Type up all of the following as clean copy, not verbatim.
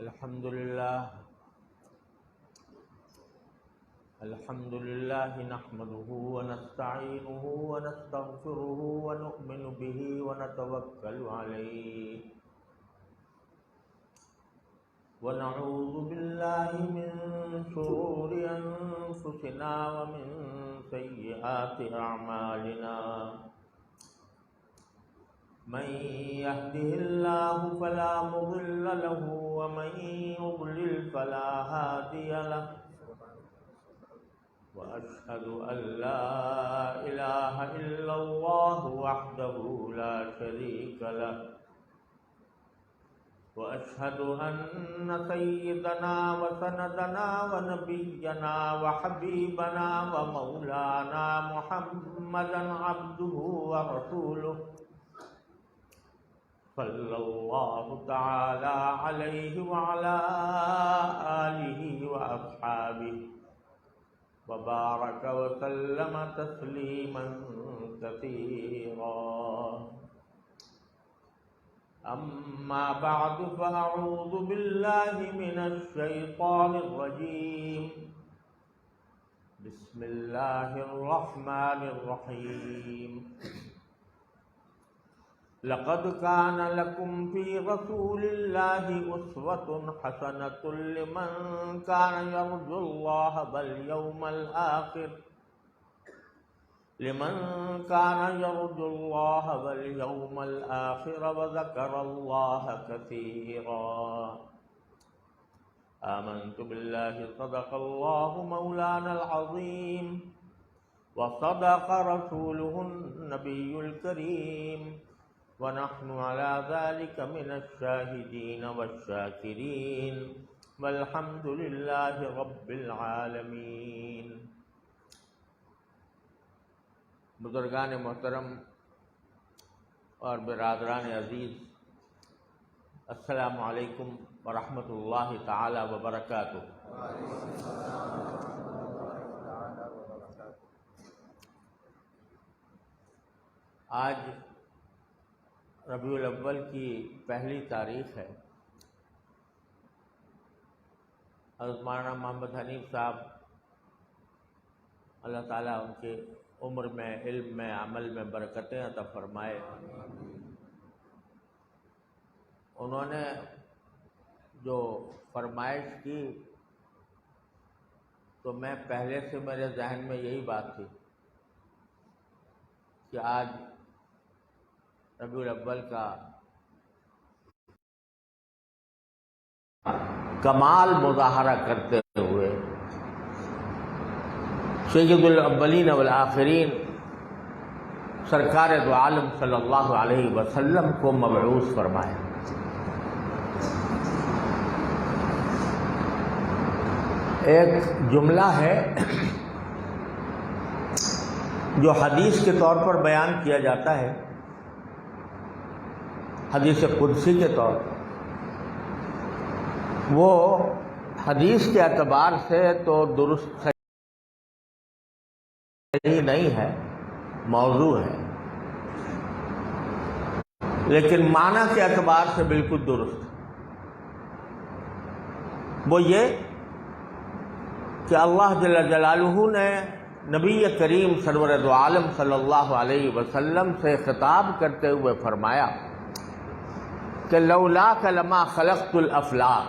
الحمد لله نحمده ونستعينه ونستغفره ونؤمن به ونتوكل عليه ونعوذ بالله من شرور أنفسنا ومن سيئات أعمالنا من يهده الله فلا مضل له ومن يضلل فلا هادي له وأشهد أن لا إله إلا الله وحده لا شريك له وأشهد أن سيدنا وسندنا ونبينا وحبيبنا ومولانا محمدا عبده ورسوله صلى الله تعالى عليه وعلى آله وأصحابه وبارك وسلم تسليما كثيرا أما بعد فأعوذ بالله من الشيطان الرجيم بسم الله الرحمن الرحيم لقد كان لكم في رسول الله أسوة حسنة لمن كان يرجو الله واليوم الآخر وذكر الله كثيرا آمنت بالله صدق الله مولانا العظيم وصدق رسوله النبي الكريم ونحن على ذلك من الشاهدين والشاكرين والحمد لله رب العالمين۔ بزرگان محترم اور برادران عزیز، السلام علیکم ورحمۃ اللہ تعالی وبرکاتہ۔ آج ربیع الاول کی پہلی تاریخ ہے۔ حضرت مولانا محمد حنیف صاحب اللہ تعالیٰ ان کے عمر میں، علم میں، عمل میں برکتیں عطا فرمائے۔ انہوں نے جو فرمائش کی تو میں پہلے سے میرے ذہن میں یہی بات تھی کہ آج ربیع الاول کا کمال مظاہرہ کرتے ہوئے سید الاولین والآخرین سرکار دو عالم صلی اللہ علیہ وسلم کو مبعوث فرمایا۔ ایک جملہ ہے جو حدیث کے طور پر بیان کیا جاتا ہے، حدیث قدسی کے طور پر۔ وہ حدیث کے اعتبار سے تو درست صحیح نہیں ہے، موضوع ہے، لیکن معنی کے اعتبار سے بالکل درست ہے۔ وہ یہ کہ اللہ جل جلالہ نے نبی کریم سرور دو عالم صلی اللہ علیہ وسلم سے خطاب کرتے ہوئے فرمایا کہ لولاک لما خلقت الافلاک،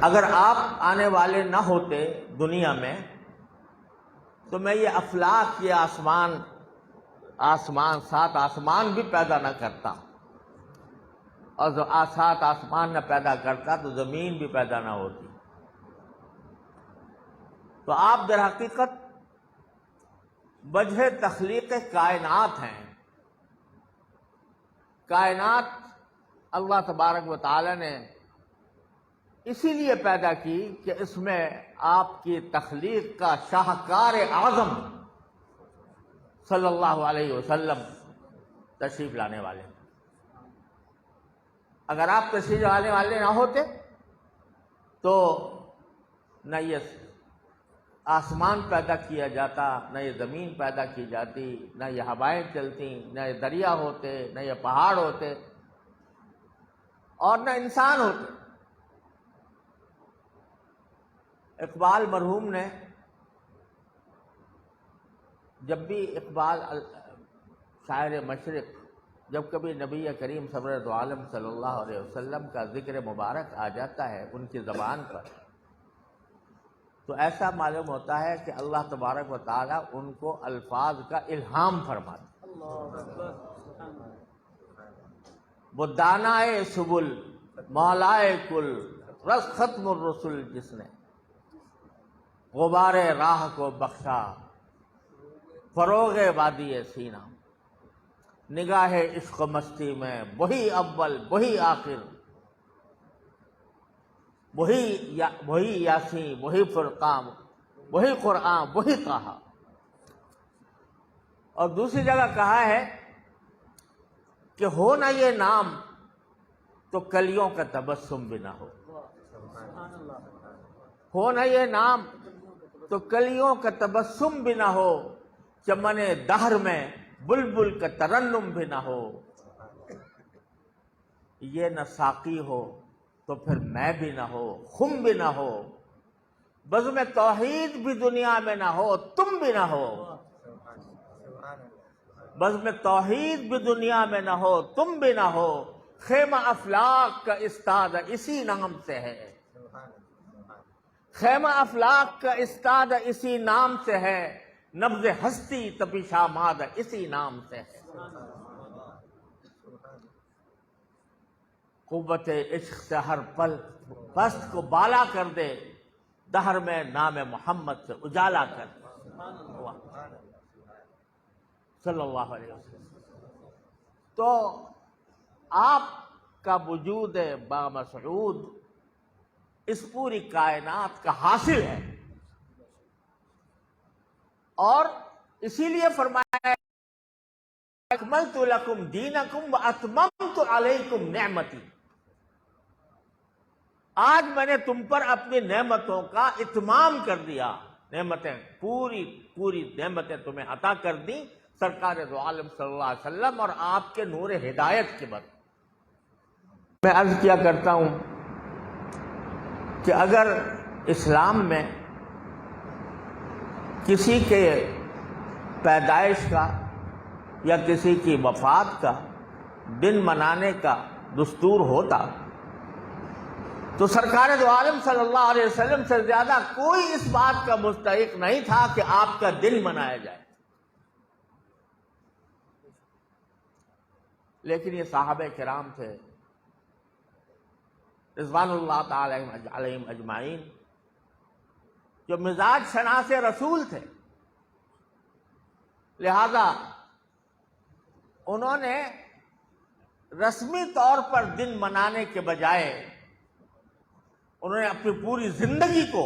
اگر آپ آنے والے نہ ہوتے دنیا میں تو میں یہ افلاک، یہ آسمان سات آسمان بھی پیدا نہ کرتا، اور جو سات آسمان نہ پیدا کرتا تو زمین بھی پیدا نہ ہوتی۔ تو آپ در حقیقت وجہ تخلیق کائنات ہیں۔ کائنات اللہ تبارک و تعالی نے اسی لیے پیدا کی کہ اس میں آپ کی تخلیق کا شاہکار اعظم صلی اللہ علیہ وسلم تشریف لانے والے ہیں۔ اگر آپ تشریف لانے والے نہ ہوتے تو نہ یہ آسمان پیدا کیا جاتا، نہ یہ زمین پیدا کی جاتی، نہ یہ ہوائیں چلتی، نہ یہ دریا ہوتے، نہ یہ پہاڑ ہوتے۔ اور نہ انسان ہوتے۔ اقبال مرحوم نے جب بھی اقبال شاعر مشرق جب کبھی نبی کریم سرور دو عالم صلی اللہ علیہ وسلم کا ذکر مبارک آ جاتا ہے ان کی زبان پر، تو ایسا معلوم ہوتا ہے کہ اللہ تبارک و تعالیٰ ان کو الفاظ کا الہام فرماتا ہے۔ وہ دانائے سبل مولائے کل رس ختم الرسل جس نے غبار راہ کو بخشا فروغ وادی سینہ، نگاہ عشق و مستی میں وہی اول وہی آخر، وہی یاسین وہی فرقان وہی قرآن وہی طٰہٰ۔ اور دوسری جگہ کہا ہے کہ ہو نہ یہ نام تو کلیوں کا تبسم بھی نہ ہو، ہو نہ یہ نام تو کلیوں کا تبسم بھی نہ ہو، چمن دہر میں بلبل کا ترنم بھی نہ ہو، یہ نہ ساقی ہو تو پھر میں بھی نہ ہو، خم بھی نہ ہو، بزم توحید بھی دنیا میں نہ ہو، تم بھی نہ ہو، بزم توحید بھی دنیا میں نہ ہو، تم بھی نہ ہو، خیمہ افلاک کا استاد اسی نام سے ہے، خیمہ افلاک کا استاد اسی نام سے ہے، نبض ہستی تپشاماد اسی نام سے ہے۔ قوت عشق سے ہر پل پست کو بالا کر دے، دہر میں نام محمد سے اجالا کر دے، صلی اللہ علیہ وسلم۔ تو آپ کا وجود بامسعود اس پوری کائنات کا حاصل ہے، اور اسی لیے فرمایا اکملت لکم دینکم واتممت علیکم نعمتی، آج میں نے تم پر اپنی نعمتوں کا اتمام کر دیا، نعمتیں پوری نعمتیں تمہیں عطا کر دیں سرکار دو عالم صلی اللہ علیہ وسلم اور آپ کے نور ہدایت کے بعد۔ میں عرض کیا کرتا ہوں کہ اگر اسلام میں کسی کے پیدائش کا یا کسی کی وفات کا دن منانے کا دستور ہوتا تو سرکار دو عالم صلی اللہ علیہ وسلم سے زیادہ کوئی اس بات کا مستحق نہیں تھا کہ آپ کا دن منایا جائے، لیکن یہ صحابہ کرام تھے رضوان اللہ تعالی علیہم اجمعین جو مزاج شناس رسول تھے، لہذا انہوں نے رسمی طور پر دن منانے کے بجائے انہوں نے اپنی پوری زندگی کو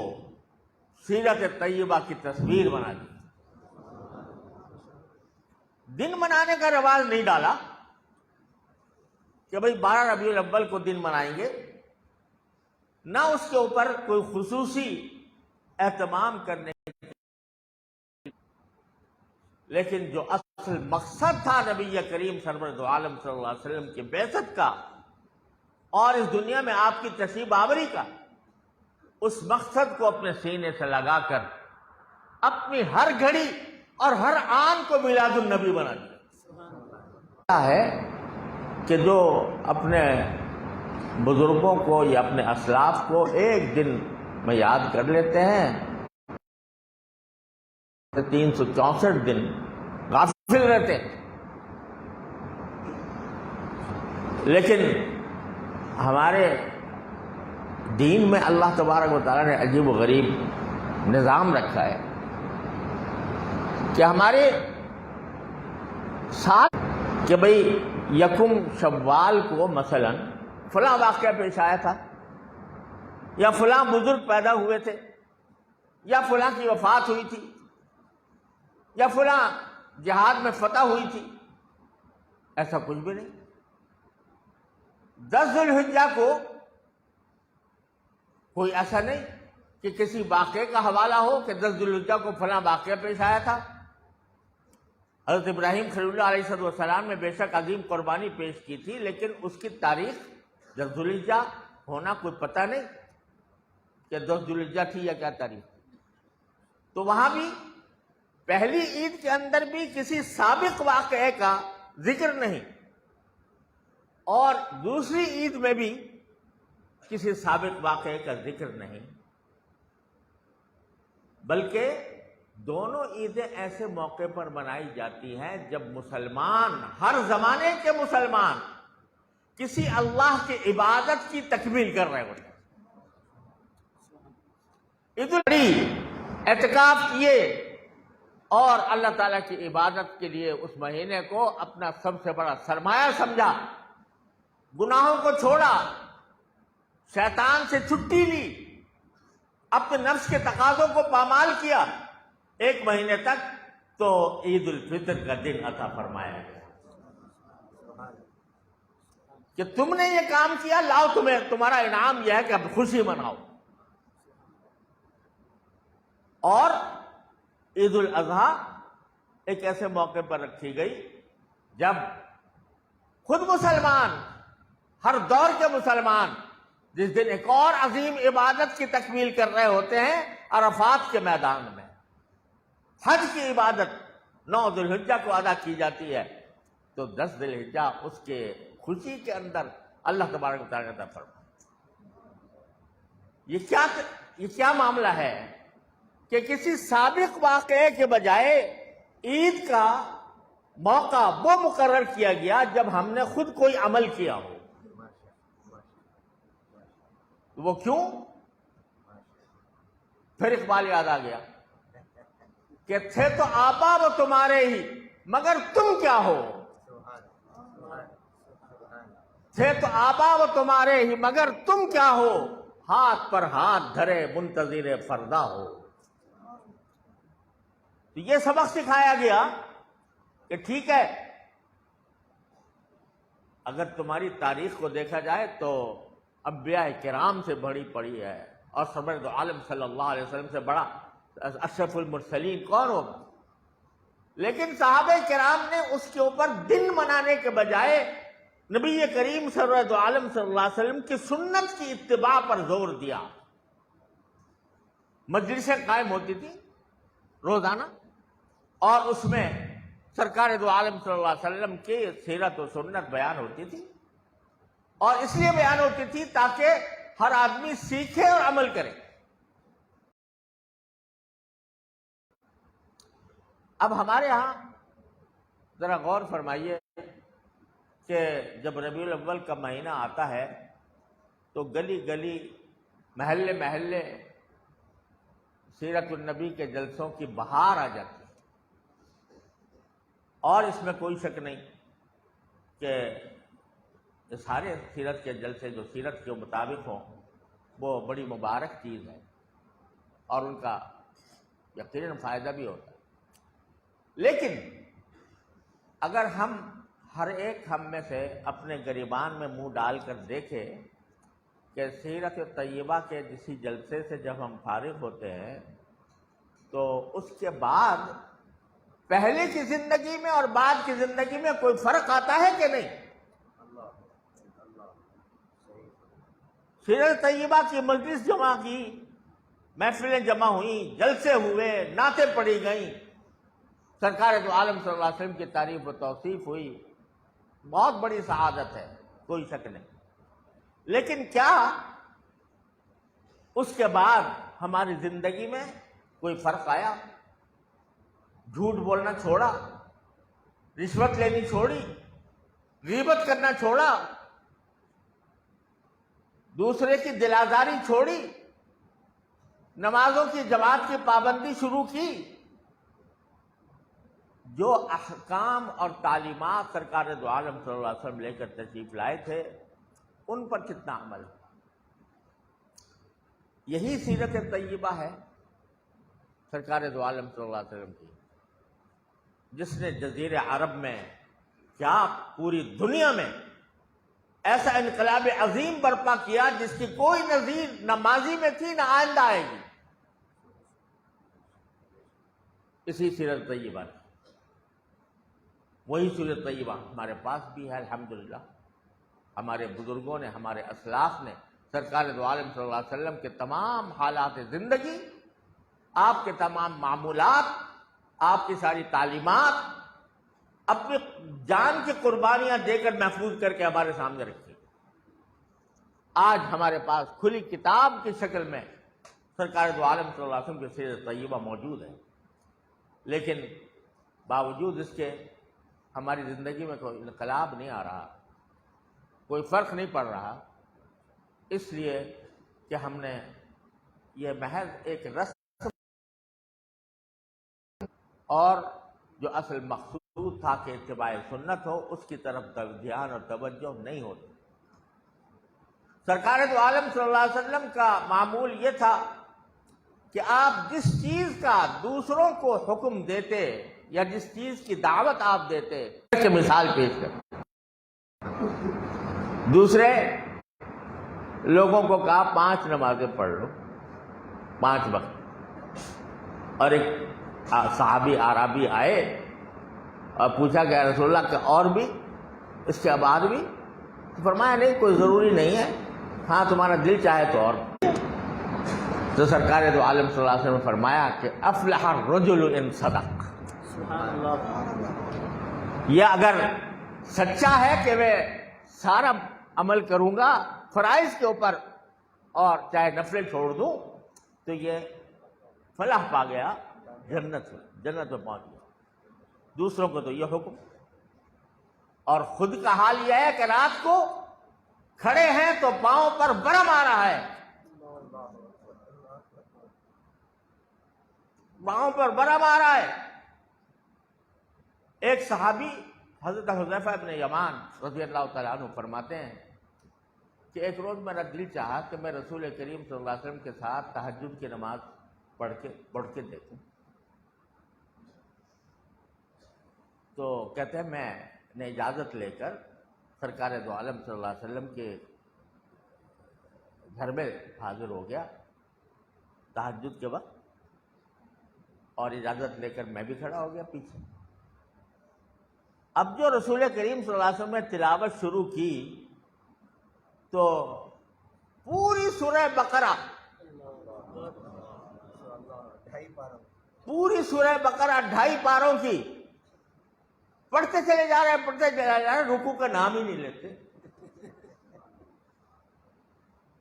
سیرت طیبہ کی تصویر بنا دی۔ دن منانے کا رواج نہیں ڈالا کہ بھئی 12 ربیع الاول کو دن منائیں گے، نہ اس کے اوپر کوئی خصوصی اہتمام کرنے، لیکن جو اصل مقصد تھا نبی کریم سرور دو عالم صلی اللہ علیہ وسلم کی بعثت کا اور اس دنیا میں آپ کی تشریف آوری کا، اس مقصد کو اپنے سینے سے لگا کر اپنی ہر گھڑی اور ہر آن کو میلاد النبی بنا دیا ہے کہ جو اپنے بزرگوں کو یا اپنے اسلاف کو ایک دن میں یاد کر لیتے ہیں، 364 دن غافل رہتے ہیں۔ لیکن ہمارے دین میں اللہ تبارک و تعالیٰ نے عجیب و غریب نظام رکھا ہے کہ ہمارے ساتھ کہ بھئی یکم شوال کو مثلا فلاں واقعہ پیش آیا تھا، یا فلاں بزرگ پیدا ہوئے تھے، یا فلاں کی وفات ہوئی تھی، یا فلاں جہاد میں فتح ہوئی تھی، ایسا کچھ بھی نہیں۔ 10 ذی الحجہ کو کوئی ایسا نہیں کہ کسی واقعے کا حوالہ ہو کہ 10 ذی الحجہ کو فلاں واقعہ پیش آیا تھا۔ حضرت ابراہیم خلیل اللہ علیہ السلام نے بے شک عظیم قربانی پیش کی تھی، لیکن اس کی تاریخ 10 ذوالحجہ ہونا کوئی پتہ نہیں کہ 10 ذوالحجہ تھی یا کیا تاریخ. تو وہاں بھی پہلی عید کے اندر بھی کسی سابق واقعے کا ذکر نہیں، اور دوسری عید میں بھی کسی سابق واقعے کا ذکر نہیں، بلکہ دونوں عیدیں ایسے موقع پر منائی جاتی ہیں جب مسلمان، ہر زمانے کے مسلمان، کسی اللہ کی عبادت کی تکمیل کر رہے ہوتے ہیں. عید الفطر اعتکاف کیے اور اللہ تعالیٰ کی عبادت کے لیے اس مہینے کو اپنا سب سے بڑا سرمایہ سمجھا، گناہوں کو چھوڑا، شیطان سے چھٹی لی، اپنے نفس کے تقاضوں کو پامال کیا 1 مہینے تک، تو عید الفطر کا دن عطا فرمایا گیا کہ تم نے یہ کام کیا، لاؤ تمہارا انعام یہ ہے کہ اب خوشی مناؤ. اور عید الاضحیٰ ایک ایسے موقع پر رکھی گئی جب خود مسلمان، ہر دور کے مسلمان، جس دن ایک اور عظیم عبادت کی تکمیل کر رہے ہوتے ہیں عرفات کے میدان میں. حج کی عبادت 9 ذوالحجہ کو ادا کی جاتی ہے، تو 10 ذوالحجہ اس کے خوشی کے اندر اللہ تبارک و تعالیٰ نے عطا فرمایا. یہ کیا معاملہ ہے کہ کسی سابق واقعے کے بجائے عید کا موقع وہ مقرر کیا گیا جب ہم نے خود کوئی عمل کیا ہو. وہ کیوں؟ پھر اقبال یاد آ گیا کہ تھے تو آبا وہ تمہارے ہی مگر تم کیا ہو. تھے تو آبا وہ تمہارے ہی مگر تم کیا ہو، ہاتھ پر ہاتھ دھرے منتظر فردا ہو. تو یہ سبق سکھایا گیا کہ ٹھیک ہے، اگر تمہاری تاریخ کو دیکھا جائے تو انبیاء کرام سے بڑی پڑی ہے، اور سرور عالم صلی اللہ علیہ وسلم سے بڑا اشرف المرسلین کون ہوگا. لیکن صحابہ کرام نے اس کے اوپر دن منانے کے بجائے نبی کریم سرور عالم صلی اللہ علیہ وسلم کی سنت کی اتباع پر زور دیا. مجلسیں قائم ہوتی تھی روزانہ، اور اس میں سرکار دو عالم صلی اللہ علیہ وسلم کی سیرت و سنت بیان ہوتی تھی، اور اس لیے بیان ہوتی تھی تاکہ ہر آدمی سیکھے اور عمل کرے. اب ہمارے ہاں ذرا غور فرمائیے کہ جب ربیع الاول کا مہینہ آتا ہے تو گلی گلی، محلے محلے سیرت النبی کے جلسوں کی بہار آ جاتی ہے. اور اس میں کوئی شک نہیں کہ یہ سارے سیرت کے جلسے جو سیرت کے مطابق ہوں وہ بڑی مبارک چیز ہے، اور ان کا یقیناً فائدہ بھی ہوتا ہے. لیکن اگر ہر ایک ہم میں سے اپنے گریبان میں منہ ڈال کر دیکھے کہ سیرت طیبہ کے کسی جلسے سے جب ہم فارغ ہوتے ہیں تو اس کے بعد پہلے کی زندگی میں اور بعد کی زندگی میں کوئی فرق آتا ہے کہ نہیں؟ سیرت طیبہ کی مجلس جمع کی، محفلیں جمع ہوئیں، جلسے ہوئے، نعتیں پڑھی گئیں، سرکار دو عالم صلی اللہ علیہ وسلم کی تعریف و توصیف ہوئی، بہت بڑی سعادت ہے، کوئی شک نہیں. لیکن کیا اس کے بعد ہماری زندگی میں کوئی فرق آیا؟ جھوٹ بولنا چھوڑا، رشوت لینی چھوڑی، غیبت کرنا چھوڑا، دوسرے کی دل آزاری چھوڑی، نمازوں کی جماعت کی پابندی شروع کی. جو احکام اور تعلیمات سرکار دو عالم صلی اللہ علیہ وسلم لے کر تشریف لائے تھے ان پر کتنا عمل. یہی سیرت طیبہ ہے سرکار دو عالم صلی اللہ علیہ وسلم کی، جس نے جزیرے عرب میں کیا پوری دنیا میں ایسا انقلاب عظیم برپا کیا جس کی کوئی نظیر نہ ماضی میں تھی نہ آئندہ آئے گی. اسی سیرت طیبہ نے، وہی سیرت طیبہ ہمارے پاس بھی ہے الحمدللہ. ہمارے بزرگوں نے، ہمارے اسلاف نے سرکار دو عالم صلی اللہ علیہ وسلم کے تمام حالات زندگی، آپ کے تمام معمولات، آپ کی ساری تعلیمات اپنی جان کی قربانیاں دے کر محفوظ کر کے ہمارے سامنے رکھی۔ آج ہمارے پاس کھلی کتاب کی شکل میں سرکار دو عالم صلی اللہ علیہ وسلم کی سیرت طیبہ موجود ہے، لیکن باوجود اس کے ہماری زندگی میں کوئی انقلاب نہیں آ رہا، کوئی فرق نہیں پڑ رہا، اس لیے کہ ہم نے یہ محض ایک رسم اور جو اصل مقصود تھا کہ اتباع سنت ہو، اس کی طرف دھیان اور توجہ نہیں ہوتی۔ سرکار دو عالم صلی اللہ علیہ وسلم کا معمول یہ تھا کہ آپ جس چیز کا دوسروں کو حکم دیتے یا جس چیز کی دعوت آپ دیتے، کہ مثال پیش کرتے، دوسرے لوگوں کو کہا 5 نمازیں پڑھ لو 5 وقت، اور ایک صحابی اعرابی آئے اور پوچھا کہ رسول اللہ کہ اور بھی اس کے بعد بھی؟ تو فرمایا نہیں، کوئی ضروری نہیں ہے، ہاں تمہارا دل چاہے تو اور۔ تو سرکار دو عالم صلی اللہ علیہ وسلم نے فرمایا کہ افلح الرجل ان صدق، یہ اگر سچا ہے کہ میں سارا عمل کروں گا فرائض کے اوپر اور چاہے نفلیں چھوڑ دوں، تو یہ فلاح پا گیا، جنت میں پہنچ گیا۔ دوسروں کو تو یہ حکم، اور خود کا حال یہ ہے کہ رات کو کھڑے ہیں تو پاؤں پر برم آ رہا ہے، پاؤں پر برم آ رہا ہے۔ ایک صحابی حضرت حذیفہ بن یمان رضی اللہ تعالیٰ عنہ فرماتے ہیں کہ ایک روز میرا دل چاہا کہ میں رسول کریم صلی اللہ علیہ وسلم کے ساتھ تہجد کی نماز پڑھ کے دیکھوں۔ تو کہتے ہیں میں نے اجازت لے کر سرکار دو عالم صلی اللہ علیہ وسلم کے گھر میں حاضر ہو گیا تہجد کے وقت، اور اجازت لے کر میں بھی کھڑا ہو گیا پیچھے۔ اب جو رسول کریم صلی اللہ علیہ وسلم نے تلاوت شروع کی تو پوری سورہ بقرہ، پوری سورہ بقرہ 2.5 پاروں کی پڑھتے چلے جا رہے ہیں، پڑھتے چلے جا رہے ہیں، رکوع کا نام ہی نہیں لیتے۔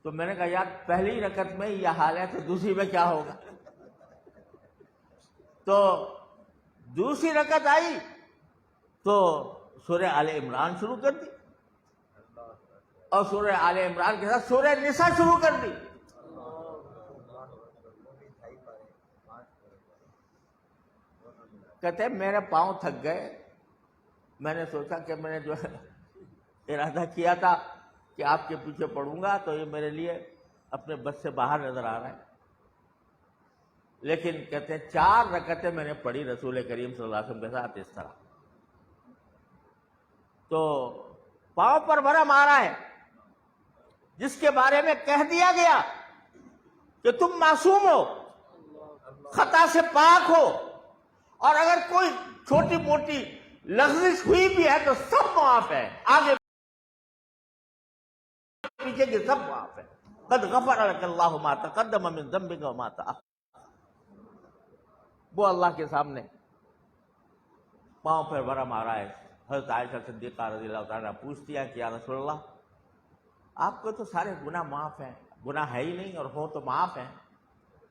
تو میں نے کہا یار پہلی رکعت میں یہ حال ہے تو دوسری میں کیا ہوگا؟ تو دوسری رکعت آئی تو سورہ آل عمران شروع کر دی، اور سورہ آل عمران کے ساتھ سورہ نساء شروع کر دی۔ کہتے ہیں میرے پاؤں تھک گئے، میں نے سوچا کہ میں نے جو ارادہ کیا تھا کہ آپ کے پیچھے پڑھوں گا تو یہ میرے لیے اپنے بس سے باہر نظر آ رہا ہے، لیکن کہتے ہیں 4 رکعتیں میں نے پڑھی رسول کریم صلی اللہ علیہ وسلم کے ساتھ اس طرح، تو پاؤں پر برم آ رہا ہے، جس کے بارے میں کہہ دیا گیا کہ تم معصوم ہو، خطا سے پاک ہو، اور اگر کوئی چھوٹی موٹی لغزش ہوئی بھی ہے تو سب معاف ہے، آگے پیچھے کے سب معاف ہے۔ قد غفر لک اللہ ما تقدم من ذنبک وما تأخر۔ وہ اللہ کے سامنے پاؤں پر برم آ رہا ہے۔ حضرت عائشہ صدیقہ رضی اللہ تعالیٰ پوچھتی ہے کہ یا رسول اللہ آپ کو تو سارے گناہ معاف ہیں، گناہ ہے ہی نہیں اور ہو تو معاف ہیں،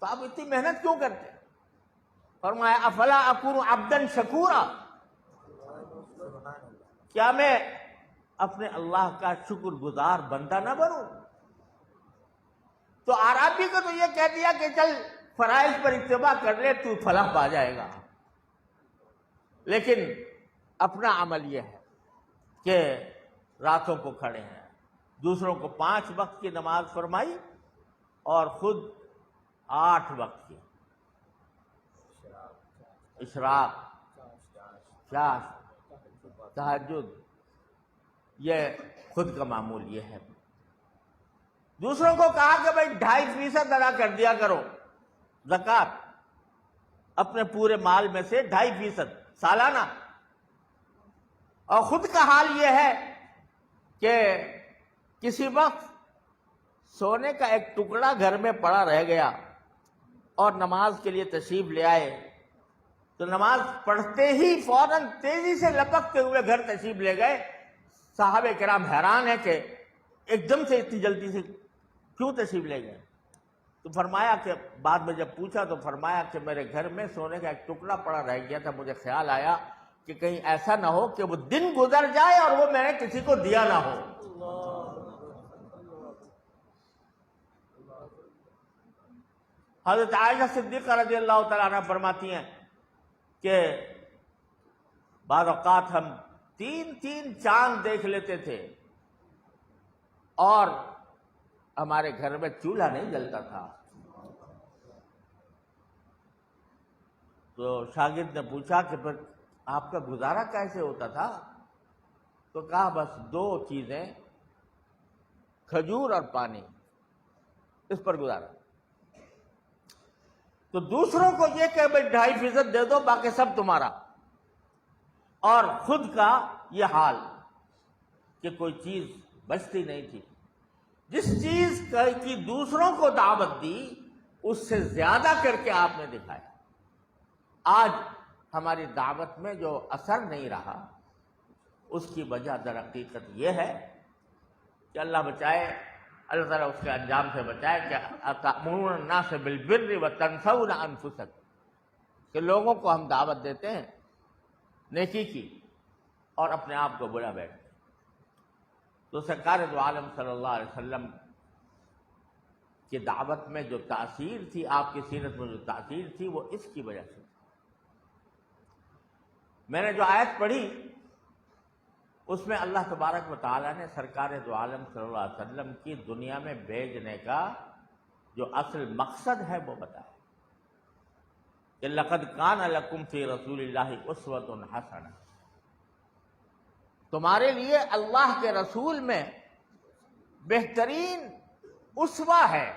تو آپ اتنی محنت کیوں کرتے؟ فرمایا افلا اکون عبدا شکورا، کیا میں اپنے اللہ کا شکر گزار بندہ نہ بنوں؟ تو اعرابی کو تو یہ کہہ دیا کہ چل فرائض پر اتباع کر لے تو فلاح پا جائے گا، لیکن اپنا عمل یہ ہے کہ راتوں کو کھڑے ہیں، دوسروں کو 5 وقت کی نماز فرمائی اور خود 8 وقت کی، اشراق، چاشت، تہجد، یہ خود کا معمول یہ ہے۔ دوسروں کو کہا کہ بھائی 2.5% ادا کر دیا کرو زکوٰۃ، اپنے پورے مال میں سے 2.5% سالانہ، اور خود کا حال یہ ہے کہ کسی وقت سونے کا ایک ٹکڑا گھر میں پڑا رہ گیا اور نماز کے لیے تشریف لے آئے، تو نماز پڑھتے ہی فوراً تیزی سے لپکتے ہوئے گھر تشریف لے گئے۔ صحابہ کرام حیران ہیں کہ ایک دم سے اتنی جلدی سے کیوں تشریف لے گئے؟ تو فرمایا کہ بعد میں جب پوچھا تو فرمایا کہ میرے گھر میں سونے کا ایک ٹکڑا پڑا رہ گیا تھا، مجھے خیال آیا کہ کہیں ایسا نہ ہو کہ وہ دن گزر جائے اور وہ میں نے کسی کو دیا نہ ہو۔ حضرت عائشہ صدیقہ رضی اللہ تعالیٰ عنہ فرماتی ہیں کہ بعض اوقات ہم 3 چاند دیکھ لیتے تھے اور ہمارے گھر میں چولہا نہیں جلتا تھا۔ تو شاگرد نے پوچھا کہ پھر آپ کا گزارا کیسے ہوتا تھا؟ تو کہا بس 2 چیزیں، کھجور اور پانی، اس پر گزارا۔ تو دوسروں کو یہ کہ بھائی 2.5% دے دو، باقی سب تمہارا، اور خود کا یہ حال کہ کوئی چیز بچتی نہیں تھی۔ جس چیز کی دوسروں کو دعوت دی اس سے زیادہ کر کے آپ نے دکھایا۔ آج ہماری دعوت میں جو اثر نہیں رہا اس کی وجہ در حقیقت یہ ہے کہ اللہ بچائے، اللہ تعالیٰ اس کے انجام سے بچائے کہ أَتَأْمُرُونَ النَّاسَ بِالْبِرِّ وَتَنْسَوْنَ أَنفُسَكُمْ، کہ لوگوں کو ہم دعوت دیتے ہیں نیکی کی اور اپنے آپ کو بھلا بیٹھتے ہیں۔ تو سرکار دو عالم صلی اللہ علیہ وسلم کی دعوت میں جو تاثیر تھی، آپ کی سیرت میں جو تاثیر تھی، وہ اس کی وجہ سے۔ میں نے جو آیت پڑھی اس میں اللہ تبارک و تعالیٰ نے سرکار دو عالم صلی اللہ علیہ وسلم کی دنیا میں بھیجنے کا جو اصل مقصد ہے وہ بتایا کہ لَقَدْ كَانَ لَكُمْ فِي رَسُولِ اللَّهِ أُسْوَةٌ حَسَنَةٌ، تمہارے لیے اللہ کے رسول میں بہترین اسوہ ہے،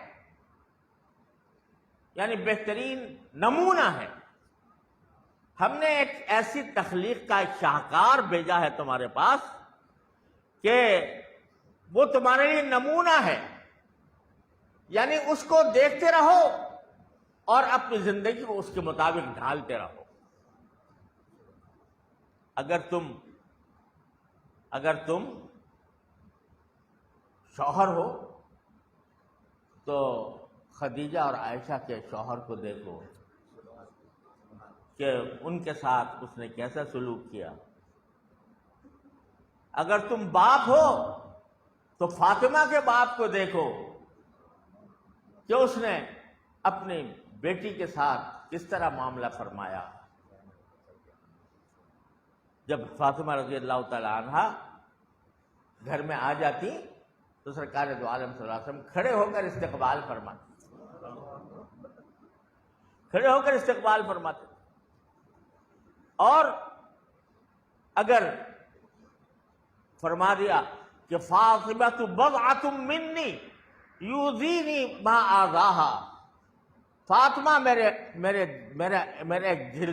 یعنی بہترین نمونہ ہے۔ ہم نے ایک ایسی تخلیق کا ایک شاہکار بھیجا ہے تمہارے پاس کہ وہ تمہارے لیے نمونہ ہے، یعنی اس کو دیکھتے رہو اور اپنی زندگی کو اس کے مطابق ڈھالتے رہو۔ اگر تم شوہر ہو تو خدیجہ اور عائشہ کے شوہر کو دیکھو کہ ان کے ساتھ اس نے کیسا سلوک کیا۔ اگر تم باپ ہو تو فاطمہ کے باپ کو دیکھو کہ اس نے اپنی بیٹی کے ساتھ کس طرح معاملہ فرمایا۔ جب فاطمہ رضی اللہ تعالی عنہ گھر میں آ جاتی تو سرکار دو عالم صلی اللہ علیہ وسلم کھڑے ہو کر استقبال فرماتے، اور اگر فرما دیا کہ فاطمہ بضعۃ منی یؤذینی ما آذاہا، فاطمہ میرے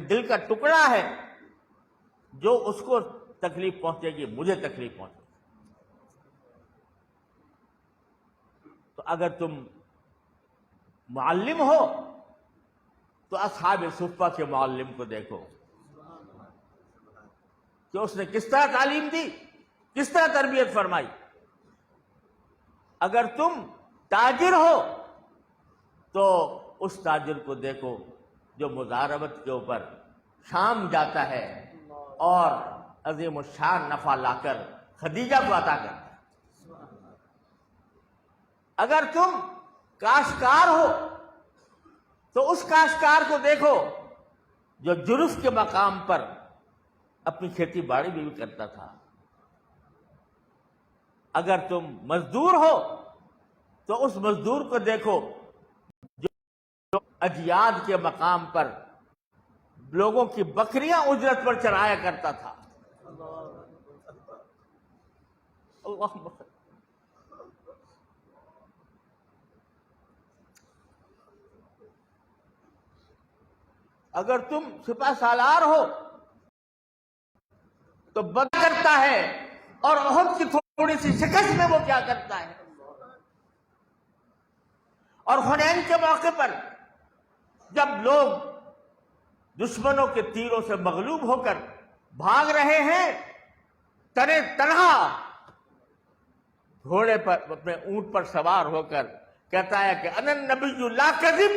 دل کا ٹکڑا ہے، جو اس کو تکلیف پہنچے گی مجھے تکلیف پہنچے گی۔ تو اگر تم معلم ہو تو اصحاب صفہ کے معلم کو دیکھو کہ اس نے کس طرح تعلیم دی، کس طرح تربیت فرمائی۔ اگر تم تاجر ہو تو اس تاجر کو دیکھو جو مضاربت کے اوپر شام جاتا ہے اور عظیم الشان نفع لا کر خدیجہ کو عطا کرتا ہے۔ اگر تم کاشتکار ہو تو اس کاشتکار کو دیکھو جو جرف کے مقام پر اپنی کھیتی باڑی بھی کرتا تھا۔ اگر تم مزدور ہو تو اس مزدور کو دیکھو جو اجیاد کے مقام پر لوگوں کی بکریاں اجرت پر چرایا کرتا تھا۔ اللہم صل۔ اگر تم سپہ سالار ہو تو بد کرتا ہے اور احد کی تھوڑی سی شکست میں وہ کیا کرتا ہے. اور حنین کے موقع پر جب لوگ دشمنوں کے تیروں سے مغلوب ہو کر بھاگ رہے ہیں، تنہا گھوڑے پر اپنے اونٹ پر سوار ہو کر کہتا ہے کہ انا النبی لا کذب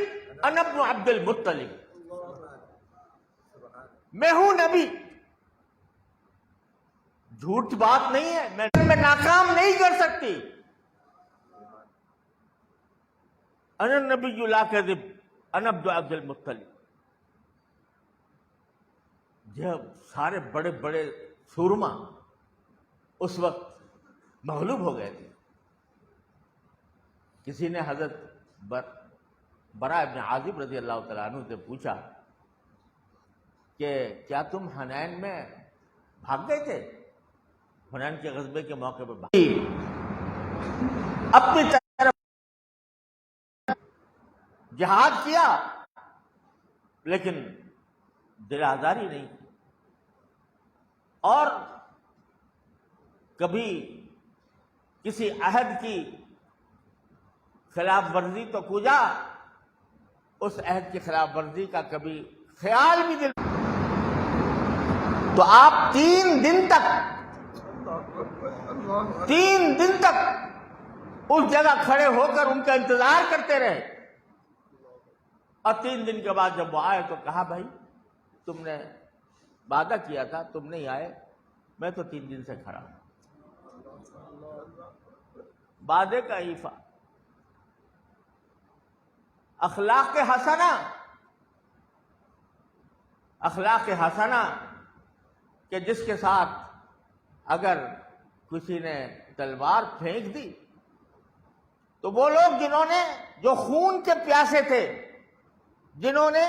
انا ابن عبد المطلب، میں ہوں نبی، جھوٹ بات نہیں ہے، میں ناکام نہیں کر سکتی. انا النبی لا کذب انا ابن عبد المطلب. جب سارے بڑے بڑے سورما اس وقت مغلوب ہو گئے تھے، کسی نے حضرت برا ابن عازب رضی اللہ تعالیٰ عنہ سے پوچھا کہ کیا تم حنین میں بھاگ گئے تھے؟ حنین کے غزوے کے موقع پر اپنی طرف جہاد کیا لیکن دل آزاری نہیں کی، اور کبھی کسی عہد کی خلاف ورزی تو کجا، اس عہد کی خلاف ورزی کا کبھی خیال بھی دل. تو آپ 3 دن تک اس جگہ کھڑے ہو کر ان کا انتظار کرتے رہے، اور 3 دن کے بعد جب وہ آئے تو کہا بھائی تم نے وعدہ کیا تھا، تم نہیں آئے، میں تو 3 دن سے کھڑا ہوں. وعدے کا ایفا، اخلاق حسنہ کہ جس کے ساتھ اگر کسی نے تلوار پھینک دی تو وہ لوگ جو خون کے پیاسے تھے، جنہوں نے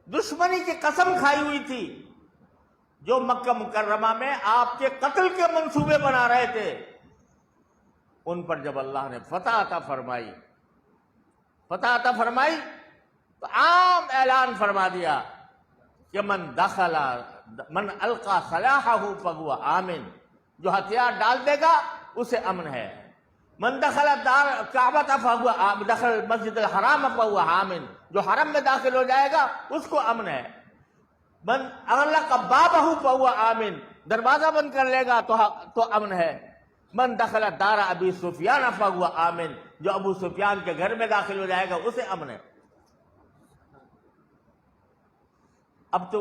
دشمنی کی قسم کھائی ہوئی تھی، جو مکہ مکرمہ میں آپ کے قتل کے منصوبے بنا رہے تھے، ان پر جب اللہ نے فتح عطا فرمائی تو عام اعلان فرما دیا کہ من القا سلاحہ فہو آمن، جو ہتھیار ڈال دے گا اسے امن ہے. من دخل کعبۃ فہو دخل مسجد الحرام فہو آمن، جو حرم میں داخل ہو جائے گا اس کو امن ہے. من اغلق بابہ فہو آمن، دروازہ بند کر لے گا تو امن ہے. من دخل دار ابی سفیان فہو آمن، جو ابو سفیان کے گھر میں داخل ہو جائے گا اسے امن ہے. اب تو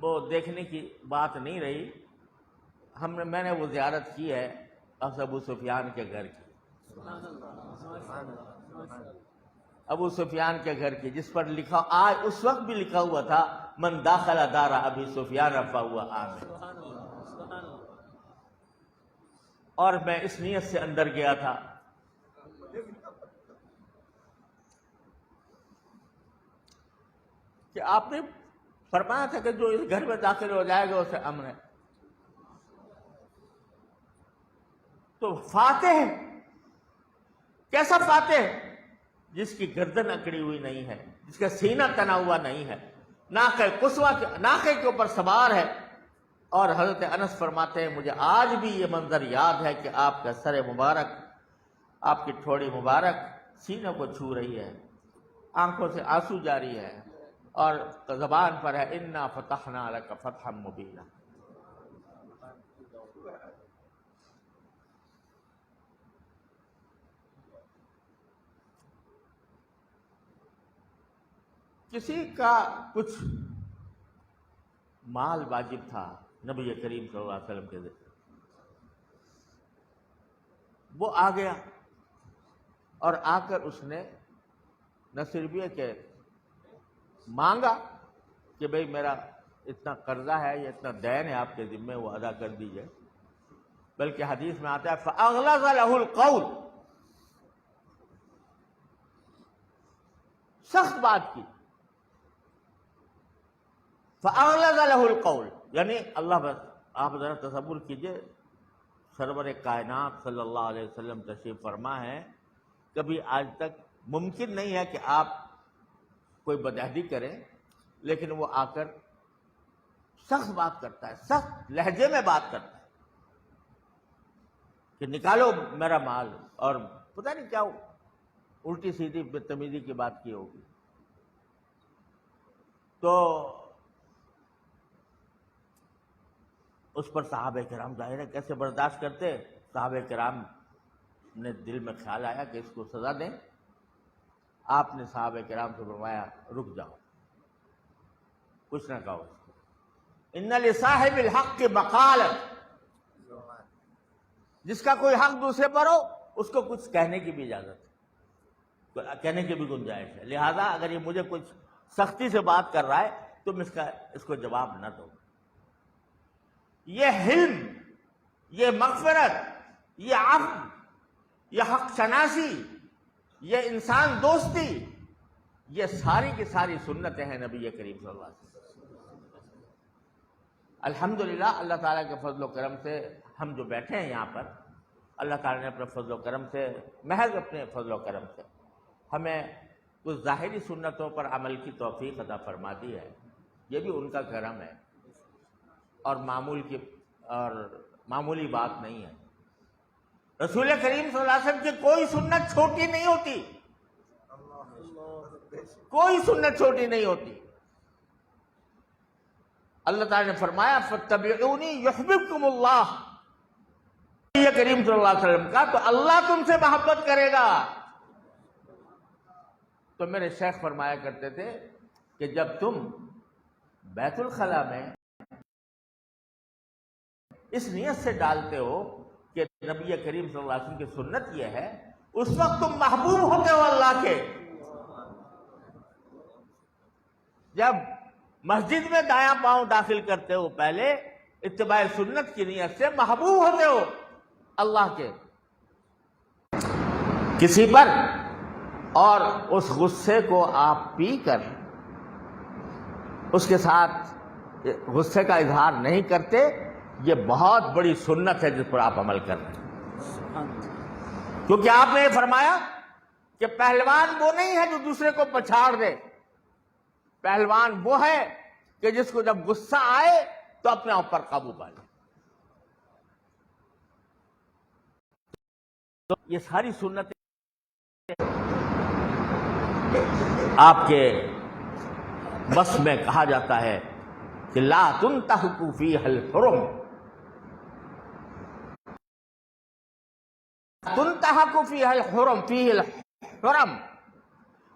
وہ دیکھنے کی بات نہیں رہی. میں نے وہ زیارت کی ہے ابو سفیان کے گھر کی، ابو سفیان کے گھر کی، جس پر لکھا آج اس وقت بھی لکھا ہوا تھا من داخل دار ابی سفیان فہو آمن. اور میں اس نیت سے اندر گیا تھا کہ آپ نے فرمایا تھا کہ جو اس گھر میں داخل ہو جائے گا اسے امن ہے. تو فاتح کیسا فاتح؟ جس کی گردن اکڑی ہوئی نہیں ہے، جس کا سینہ تنا ہوا نہیں ہے، ناقے کے اوپر سوار ہے. اور حضرت انس فرماتے ہیں مجھے آج بھی یہ منظر یاد ہے کہ آپ کا سر مبارک، آپ کی ٹھوڑی مبارک سینے کو چھو رہی ہے، آنکھوں سے آنسو جاری ہے، اور زبان پر ہے انا فتحنا لک فتحا مبینا. کسی کا کچھ مال واجب تھا نبی کریم صلی اللہ علیہ وسلم کے ذکر، وہ آ گیا اور آ کر اس نے نہ صرف یہ کہ مانگا کہ بھئی میرا اتنا قرضہ ہے یا اتنا دین ہے آپ کے ذمے، وہ ادا کر دیجئے، بلکہ حدیث میں آتا ہے فَأَغْلَظَ لَهُ الْقَوْلِ، سخت بات کی. فَأَغْلَظَ لَهُ الْقَوْلِ یعنی اللہ بس آپ ذرا تصور کیجئے، سرور کائنات صلی اللہ علیہ وسلم تشریف فرما ہے، کبھی آج تک ممکن نہیں ہے کہ آپ کوئی بدعہدی کریں، لیکن وہ آ کر سخت بات کرتا ہے، سخت لہجے میں بات کرتا ہے. کہ نکالو میرا مال، اور پتہ نہیں کیا الٹی سیدھی بدتمیزی کی بات کی ہوگی. تو اس پر صحابہ کرام ظاہر ہے کیسے برداشت کرتے. صحابہ کرام نے دل میں خیال آیا کہ اس کو سزا دیں. آپ نے صحابہ کرام سے فرمایا رک جاؤ، کچھ نہ کہو. ان لصاحب الحق مقالۃ، جس کا کوئی حق دوسرے پر ہو اس کو کچھ کہنے کی بھی اجازت ہے، کہنے کی بھی گنجائش ہے. لہذا اگر یہ مجھے کچھ سختی سے بات کر رہا ہے تم اس کو جواب نہ دو. یہ حلم، یہ مغفرت، یہ عفو، یہ حق شناسی، یہ انسان دوستی، یہ ساری کی ساری سنتیں ہیں نبی کریم صلی اللہ علیہ وسلم. الحمدللہ اللہ تعالیٰ کے فضل و کرم سے ہم جو بیٹھے ہیں یہاں پر، اللہ تعالیٰ نے اپنے فضل و کرم سے، محض اپنے فضل و کرم سے ہمیں کچھ ظاہری سنتوں پر عمل کی توفیق عطا فرما دی ہے. یہ بھی ان کا کرم ہے اور معمولی بات نہیں ہے. رسول کریم صلی اللہ علیہ وسلم کی کوئی سنت چھوٹی نہیں ہوتی، کوئی سنت چھوٹی نہیں ہوتی. اللہ تعالیٰ نے فرمایا فَاتَّبِعُونِي يُحْبِبْكُمُ اللَّهُ، نبی کریم صلی اللہ علیہ وسلم کا تو اللہ تم سے محبت کرے گا. تو میرے شیخ فرمایا کرتے تھے کہ جب تم بیت الخلاء میں اس نیت سے ڈالتے ہو کہ نبی کریم صلی اللہ علیہ وسلم کی سنت یہ ہے، اس وقت تم محبوب ہوتے ہو اللہ کے. جب مسجد میں دایاں پاؤں داخل کرتے ہو پہلے اتباع سنت کی نیت سے محبوب ہوتے ہو اللہ کے کسی پر، اور اس غصے کو آپ پی کر اس کے ساتھ غصے کا اظہار نہیں کرتے. یہ بہت بڑی سنت ہے جس پر آپ عمل کر رہے ہیں. کیونکہ آپ نے یہ فرمایا کہ پہلوان وہ نہیں ہے جو دوسرے کو پچھاڑ دے، پہلوان وہ ہے کہ جس کو جب غصہ آئے تو اپنے آپ پر قابو پا لے. تو یہ ساری سنتیں آپ کے بس میں کہا جاتا ہے کہ لا تنتہک فیہ الحرم، تنتہک فیہ الحرم، فیہ الحرم.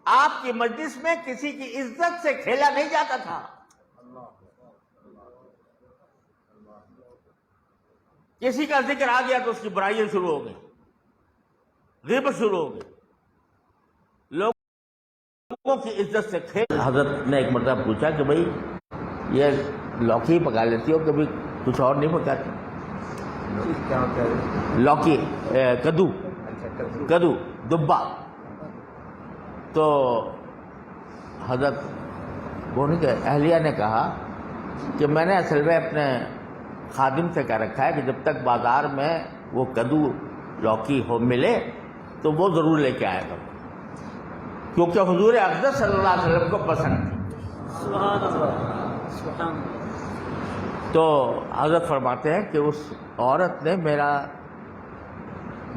آپ کی مجلس میں کسی کی عزت سے کھیلا نہیں جاتا تھا. کسی کا ذکر آ گیا تو اس کی برائیاں شروع ہو گئی، غیبت شروع ہو گئی، لوگوں کی عزت سے کھیل. حضرت نے ایک مرتبہ پوچھا کہ بھئی یہ لوکی پکا لیتی ہو کبھی کچھ اور نہیں پکاتی؟ لوکی، کدو، دبا. تو حضرت اہلیہ نے کہا کہ میں نے اصل میں اپنے خادم سے کہہ رکھا ہے کہ جب تک بازار میں وہ کدو لوکی ہو ملے تو وہ ضرور لے کے آیا کرو، کیونکہ حضور اقدس صلی اللہ علیہ وسلم کو پسند تھی. سبحان اللہ. تو حضرت فرماتے ہیں کہ اس عورت نے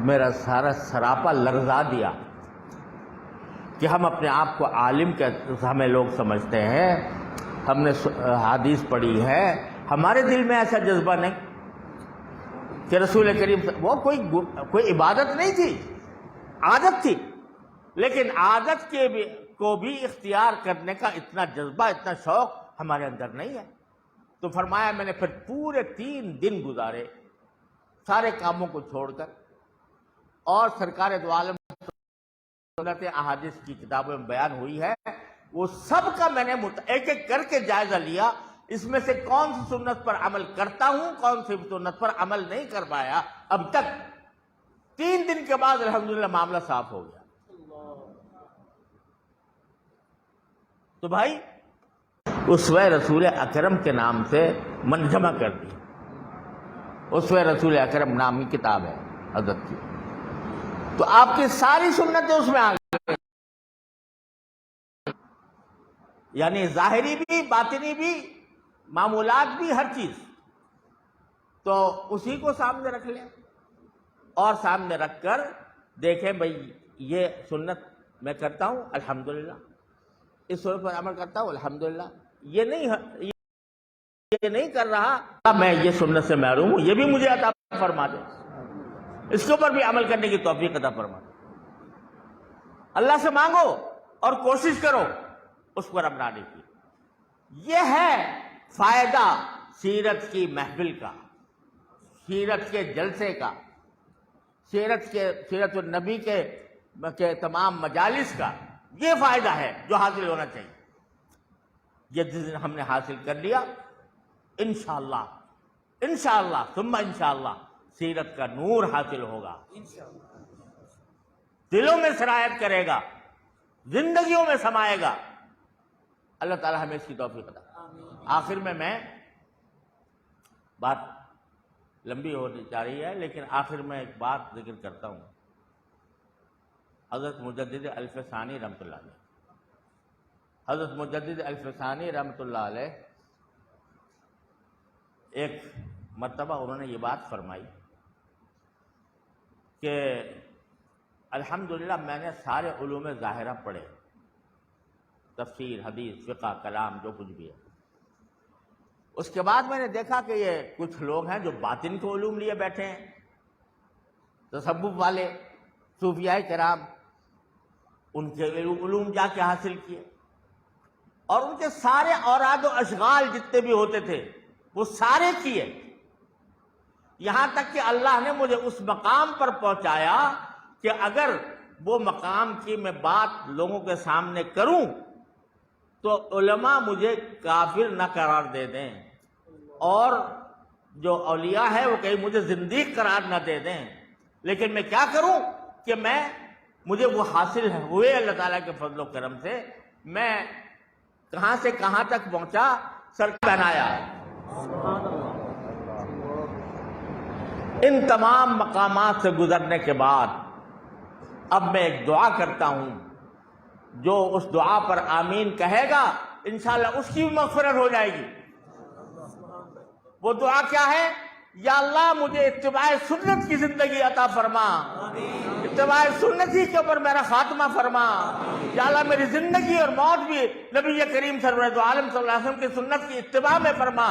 میرا سارا سراپا لرزا دیا کہ ہم اپنے آپ کو عالم کے ہمیں لوگ سمجھتے ہیں، ہم نے حدیث پڑھی ہے، ہمارے دل میں ایسا جذبہ نہیں کہ رسول کریم وہ کوئی عبادت نہیں تھی، عادت تھی. لیکن عادت کو بھی اختیار کرنے کا اتنا جذبہ، اتنا شوق ہمارے اندر نہیں ہے. تو فرمایا میں نے پھر پورے 3 دن گزارے سارے کاموں کو چھوڑ کر، اور سرکار دو عالم سنت احادیث کی کتابوں میں بیان ہوئی ہے وہ سب کا میں نے ایک ایک کر کے جائزہ لیا. اس میں سے کون سی سنت پر عمل کرتا ہوں، کون سی سنت پر عمل نہیں کر پایا اب تک. 3 دن کے بعد الحمدللہ معاملہ صاف ہو گیا. تو بھائی اسوہ رسول اکرم کے نام سے من جمع کر دی. اسوہ رسول اکرم نامی کتاب ہے حضرت کی، تو آپ کی ساری سنتیں اس میں آ گئی، یعنی ظاہری بھی، باطنی بھی، معمولات بھی، ہر چیز. تو اسی کو سامنے رکھ لیں. اور سامنے رکھ کر دیکھیں بھئی یہ سنت میں کرتا ہوں الحمدللہ، اس سنت پر عمل کرتا ہوں الحمدللہ، یہ نہیں کر رہا میں یہ سنت سے محروم ہوں، یہ بھی مجھے عطا فرما دے، اس کے اوپر بھی عمل کرنے کی توفیق عطا فرما دے۔ اللہ سے مانگو اور کوشش کرو اس پر اپنانے کی۔ یہ ہے فائدہ سیرت کی محفل کا، سیرت کے جلسے کا، سیرت النبی کے تمام مجالس کا، یہ فائدہ ہے جو حاصل ہونا چاہیے۔ یہ جس دن ہم نے حاصل کر لیا، انشاءاللہ ثم انشاءاللہ سیرت کا نور حاصل ہوگا، دلوں میں سرایت کرے گا، زندگیوں میں سمائے گا۔ اللہ تعالی ہمیں اس کی توفیق عطا۔ آخر میں بات لمبی ہوتی جا رہی ہے، لیکن آخر میں ایک بات ذکر کرتا ہوں۔ حضرت مجدد الف ثانی رحمۃ اللہ علیہ، حضرت مجدد الف ثانی رحمۃ اللہ علیہ ایک مرتبہ انہوں نے یہ بات فرمائی کہ الحمدللہ میں نے سارے علوم ظاہرہ پڑھے، تفسیر، حدیث، فقہ، کلام، جو کچھ بھی ہے۔ اس کے بعد میں نے دیکھا کہ یہ کچھ لوگ ہیں جو باطن کے علوم لیے بیٹھے ہیں، تصوف والے، صوفیاء کرام، ان کے علوم جا کے حاصل کیے، اور ان کے سارے اوراد و اشغال جتنے بھی ہوتے تھے وہ سارے کیے، یہاں تک کہ اللہ نے مجھے اس مقام پر پہنچایا کہ اگر وہ مقام کی میں بات لوگوں کے سامنے کروں تو علماء مجھے کافر نہ قرار دے دیں، اور جو اولیاء ہے وہ کہیں مجھے زندیق قرار نہ دے دیں، لیکن میں کیا کروں کہ مجھے وہ حاصل ہوئے اللہ تعالیٰ کے فضل و کرم سے، میں کہاں سے کہاں تک پہنچا، سر پہنایا۔ ان تمام مقامات سے گزرنے کے بعد اب میں ایک دعا کرتا ہوں، جو اس دعا پر آمین کہے گا انشاءاللہ اس کی بھی مغفرت ہو جائے گی۔ وہ دعا کیا ہے؟ یا اللہ مجھے اتباع سنت کی زندگی عطا فرما، اتباع سنت ہی کے اوپر میرا خاتمہ فرما۔ یا اللہ میری زندگی اور موت بھی نبی کریم سرورت عالم صلی اللہ علیہ وسلم کی سنت کی اتباع میں فرما،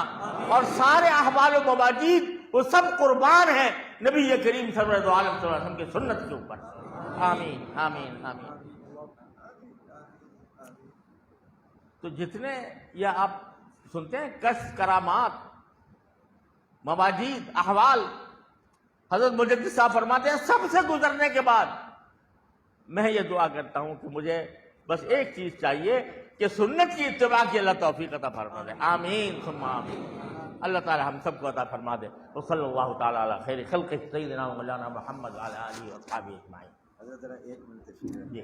اور سارے احوال و مواجید وہ سب قربان ہیں نبی کریم سرورت عالم صلی اللہ علیہ وسلم کی سنت کے اوپر۔ آمین آمین آمین۔ تو جتنے یہ آپ سنتے ہیں کشف، کرامات، مواجید، احوال، حضرت مجدد صاحب فرماتے ہیں سب سے گزرنے کے بعد میں یہ دعا کرتا ہوں کہ مجھے بس ایک چیز چاہیے کہ سنت کی اتباع کی اللہ توفیق عطا فرما دے۔ آمین ثم آمین۔ اللہ تعالی ہم سب کو عطا فرما دے۔ وصلی اللہ تعالی علی خیر خلق سیدنا و مولانا محمد وعلی آلہ و اصحابہ اجمعین۔ حضرت ذرا ایک منٹ تشریف رکھیں۔ جی